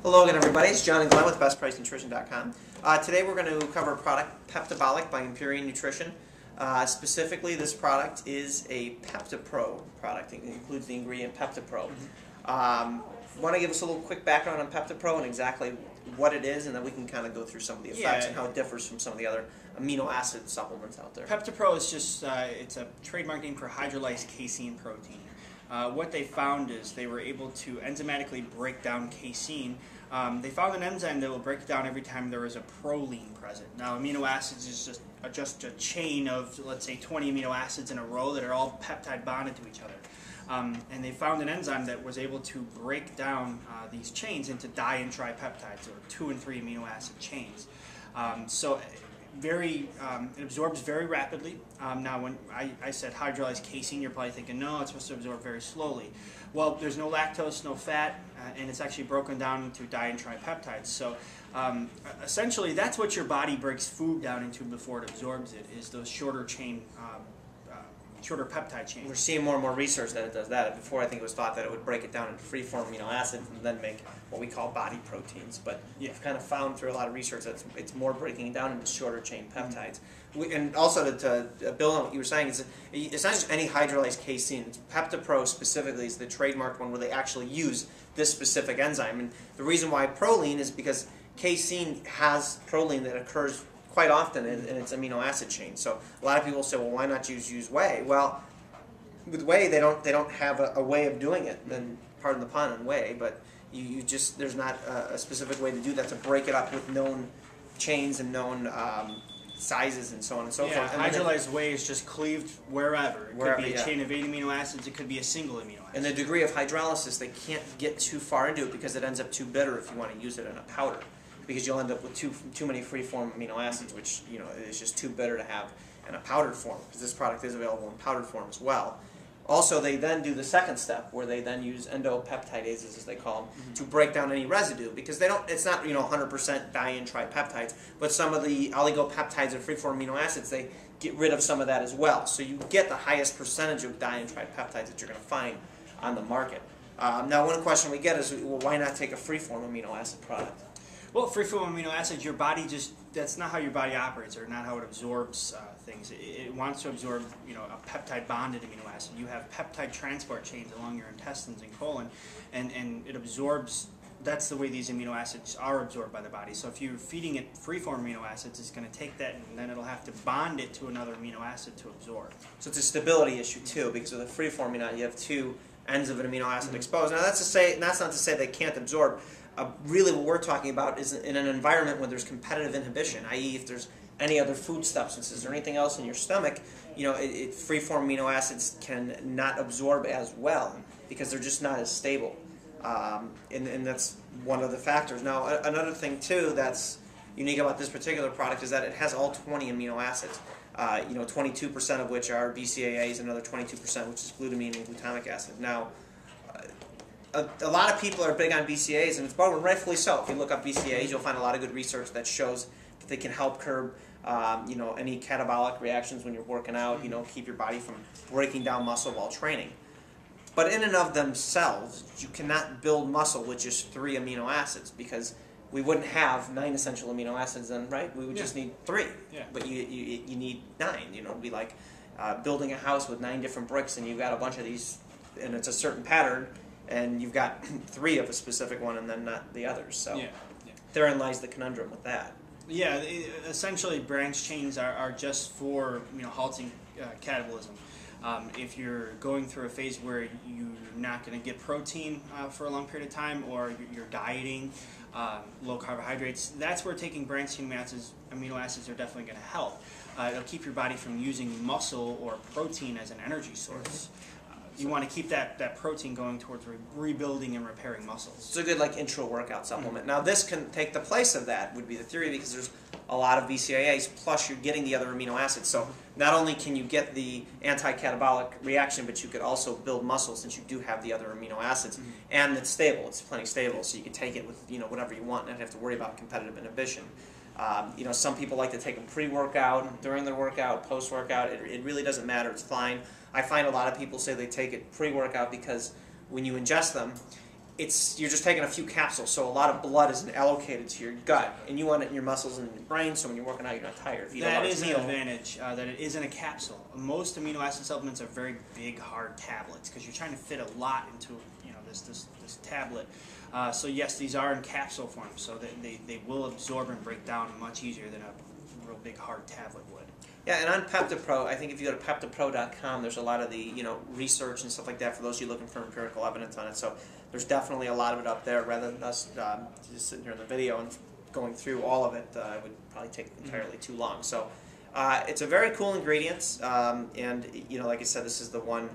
Hello again, everybody. It's John and Glenn with BestPriceNutrition.com. Today we're going to cover a product, Peptibolic by Empyrean Nutrition. Specifically, this product is a PeptiPro product. It includes the ingredient PeptiPro. Want to give us a little quick background on PeptiPro and exactly what it is, and then we can kind of go through some of the effects and how it differs from some of the other amino acid supplements out there. PeptiPro is just, it's a trademark name for hydrolyzed casein protein. What they found is they were able to enzymatically break down casein. They found an enzyme that will break it down every time there is a proline present. Now, amino acids is just a chain of, let's say, 20 amino acids in a row that are all peptide bonded to each other. And they found an enzyme that was able to break down these chains into di and tripeptides, or 2 and 3 amino acid chains. It absorbs very rapidly. Now, when I said hydrolyzed casein, you're probably thinking, no, it's supposed to absorb very slowly. Well, there's no lactose, no fat, and it's actually broken down into di and tripeptides. So essentially, that's what your body breaks food down into before it absorbs it, is those shorter chain, shorter peptide chains. We're seeing more and more research that it does that. Before, I think it was thought that it would break it down into free-form amino acids and then make what we call body proteins. But you've kind of found through a lot of research that it's more breaking it down into shorter chain peptides. And also to build on what you were saying, it's not just any hydrolyzed casein. PeptiPro specifically is the trademarked one where they actually use this specific enzyme. And the reason why proline is because casein has proline that occurs quite often in its amino acid chain. So a lot of people say, well, why not use whey? Well, with whey, they don't have a way of doing it. Then, pardon the pun on whey, but there's not a specific way to do that, to break it up with known chains and known sizes and so on and so forth. And hydrolyzed whey is just cleaved wherever. It could be a chain of 8 amino acids. It could be a single amino acid. And the degree of hydrolysis, they can't get too far into it because it ends up too bitter if you want to use it in a powder, because you'll end up with too many free-form amino acids, which is just too bitter to have in a powdered form, because this product is available in powdered form as well. Also, they then do the second step, where they then use endopeptidases, as they call them, to break down any residue, because it's not 100% di and tripeptides, but some of the oligopeptides or free-form amino acids, they get rid of some of that as well. So you get the highest percentage of di and tripeptides that you're going to find on the market. Now, one question we get is, well, why not take a free-form amino acid product? Well, free-form amino acids, your body that's not how your body operates, or not how it absorbs things. It wants to absorb, a peptide-bonded amino acid. You have peptide transport chains along your intestines and colon, and it absorbs. That's the way these amino acids are absorbed by the body. So if you're feeding it free-form amino acids, it's going to take that, and then it'll have to bond it to another amino acid to absorb. So it's a stability issue, too, because with a free-form amino, you have two ends of an amino acid exposed. Now, that's not to say they can't absorb. Really what we're talking about is in an environment where there's competitive inhibition, i.e. if there's any other food substances or anything else in your stomach, free-form amino acids can not absorb as well because they're just not as stable. And that's one of the factors. Now, another thing, too, that's unique about this particular product is that it has all 20 amino acids. 22% of which are BCAAs, another 22% which is glutamine and glutamic acid. Now, a lot of people are big on BCAAs, and it's rightfully so. If you look up BCAAs, you'll find a lot of good research that shows that they can help curb, any catabolic reactions when you're working out. Keep your body from breaking down muscle while training. But in and of themselves, you cannot build muscle with just 3 amino acids, because we wouldn't have 9 essential amino acids then, right? We would just need 3. Yeah. But you need 9. It'd be like building a house with 9 different bricks, and you've got a bunch of these, and it's a certain pattern, and you've got 3 of a specific one and then not the others. So therein lies the conundrum with that. Yeah, essentially branch chains are just for halting catabolism. If you're going through a phase where you're not going to get protein for a long period of time, or you're dieting, low carbohydrates, that's where taking branched chain amino acids are definitely going to help. It'll keep your body from using muscle or protein as an energy source. You want to keep that protein going towards rebuilding and repairing muscles. It's a good intra-workout supplement. Now this can take the place of that, would be the theory, because there's a lot of BCAAs, plus you're getting the other amino acids. So not only can you get the anti-catabolic reaction, but you could also build muscle since you do have the other amino acids. And it's stable. It's plenty stable, so you can take it with whatever you want and not have to worry about competitive inhibition. Some people like to take them pre-workout, during their workout, post-workout. It really doesn't matter. It's fine. I find a lot of people say they take it pre-workout because when you ingest them, you're just taking a few capsules, so a lot of blood isn't allocated to your gut, and you want it in your muscles and your brain, so when you're working out, you're not tired. If you that is an advantage, that it is in a capsule. Most amino acid supplements are very big, hard tablets, because you're trying to fit a lot into this tablet. So yes, these are in capsule form, so they will absorb and break down much easier than a real big, hard tablet would. Yeah, and on PeptiPro, I think if you go to Peptipro.com, there's a lot of the research and stuff like that for those of you looking for empirical evidence on it. So there's definitely a lot of it up there. Rather than us just sitting here in the video and going through all of it, it would probably take entirely too long. So it's a very cool ingredient, and like I said, this is the one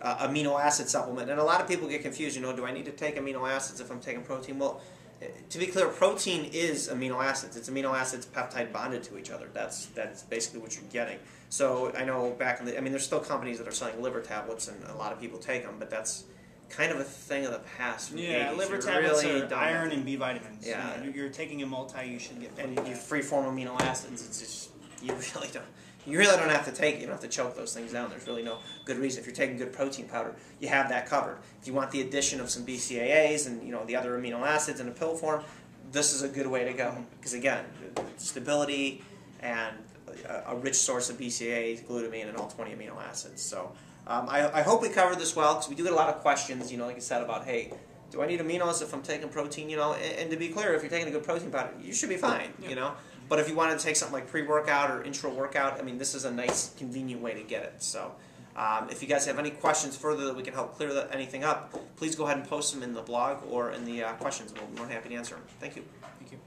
amino acid supplement. And a lot of people get confused. Do I need to take amino acids if I'm taking protein? Well, to be clear, protein is amino acids. It's amino acids peptide bonded to each other. That's basically what you're getting. So I know back in there's still companies that are selling liver tablets, and a lot of people take them, but that's kind of a thing of the past. Yeah, liver tablets are iron and B vitamins. Yeah, you're taking a multi. You should get. And you free-form amino acids. It's just you really don't have to take it. You don't have to choke those things down. There's really no good reason. If you're taking good protein powder, you have that covered. If you want the addition of some BCAAs and the other amino acids in a pill form, this is a good way to go. Because again, stability and a rich source of BCAAs, glutamine, and all 20 amino acids. So I hope we covered this well, because we do get a lot of questions. Like I said, about, hey, do I need aminos if I'm taking protein? And to be clear, if you're taking a good protein powder, you should be fine. But if you want to take something like pre-workout or intra-workout, this is a nice, convenient way to get it. So if you guys have any questions further that we can help clear anything up, please go ahead and post them in the blog or in the questions, and we'll be more than happy to answer them. Thank you. Thank you.